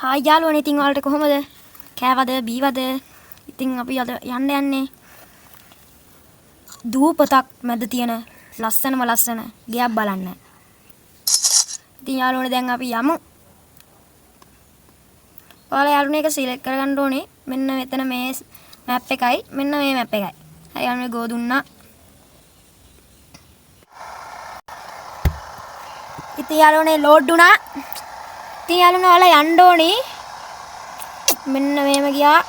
Hi යාළුවනේ ඉතින් ඔයාලට කොහමද? කෑවද බීවද? ඉතින් අපි අද යන්න යන්නේ දූපතක් මැද තියෙන ලස්සන ගෙයක් බලන්න. ඉතින් යාළුවනේ දැන් අපි යමු. ඔයාලා යාළුවනේ එක සිලෙක්ට් කරගන්න ඕනේ. මෙන්න මෙතන මේ මැප් එකයි මෙන්න මේ මැප් එකයි. හරි යාළුවනේ ගෝ දුන්නා. ඉතින් යාළුවනේ ලෝඩ් වුණා. ඉතින් යාළුවනේ ඔයාලා යන්න ඕනේ. මෙන්න මේම ගියා.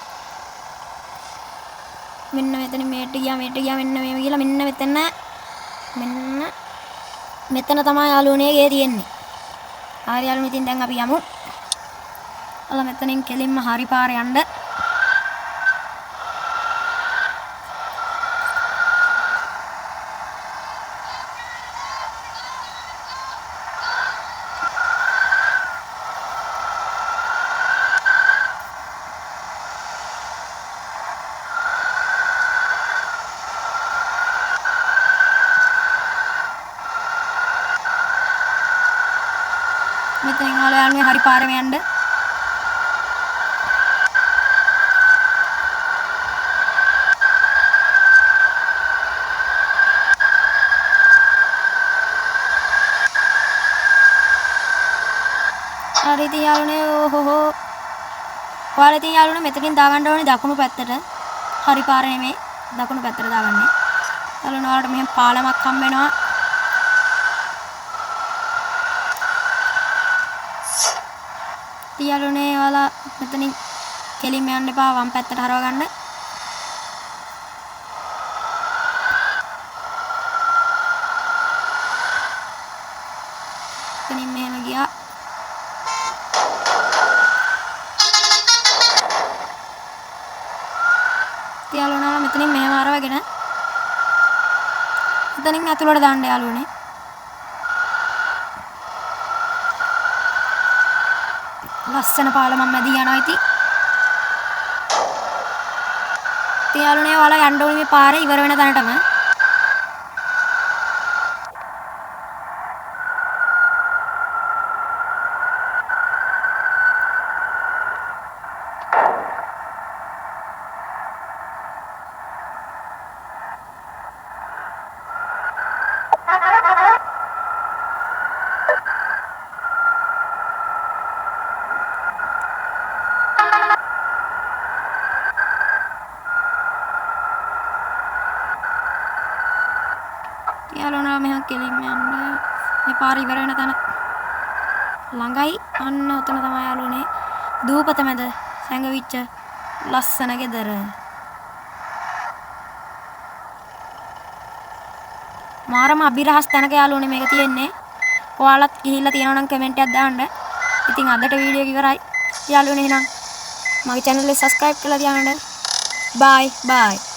මෙන්න මෙතන මේට ගියා මෙන්න මේම ගිහලා මෙන්න මෙතන තමයි යාළුවනේ ගේ තියෙන්නේ. හරි යාළුවනේ ඉතින් දැන් අපි යමු. ඔයාලා මෙතනින් කෙලින්ම හරි පාර යන්න. මෙතනින් ඔයාලා යන්නේ හරි පාරෙම යන්න. හරි ඉතින් යාළුවනේ ඕහෝ. ඔයාලා ඉතින් යාළුවනේ මෙතනින් දාගන්න ඕනේ දකුණු පැත්තට. හරි පාර නෙමෙයි දකුණු පැත්තට දාගන්නේ. යාළුවනේ ඔයාලට මෙහෙම පාලමක් හම්බ වෙනවා. යාළුවනේ ඔයාලා මෙතනින් කෙලින්ම යන්න එපා වම් පැත්තට හරව ගන්න. මෙතනින් මෙහෙම ගියා. යාළුවනේ මෙතනින් මෙහෙම හරවගෙන මෙතනින් ඇතුළට දාන්න යාළුවනේ. ලස්සන පාලමක් මැදින් යනවා ඉතින්. ඉතින් යාළුවනේ ඔයාලා යන්න ඕනේ මේ පාරේ ඉවර වෙන තැනටම. යාළුවනේ මෙහා කෙලින්ම යන්න. මේ පාර ඉවර වෙන තැන ළඟයි. අන්න ඔතන තමයි යාළුවනේ දූපත මැද සැඟවිච්ච ලස්සන ගෙදර. මාරම අභිරහස් තැනක යාළුවනේ මේක තියෙන්නේ. ඔයාලත් ගිහිල්ලා තියෙනවා නම් කමෙන්ට් එකක් දාන්න. ඉතින් අදට වීඩියෝ එක ඉවරයි. යාළුවනේ එහෙනම් මගේ channel එක subscribe කරලා තියාගන්න. bye.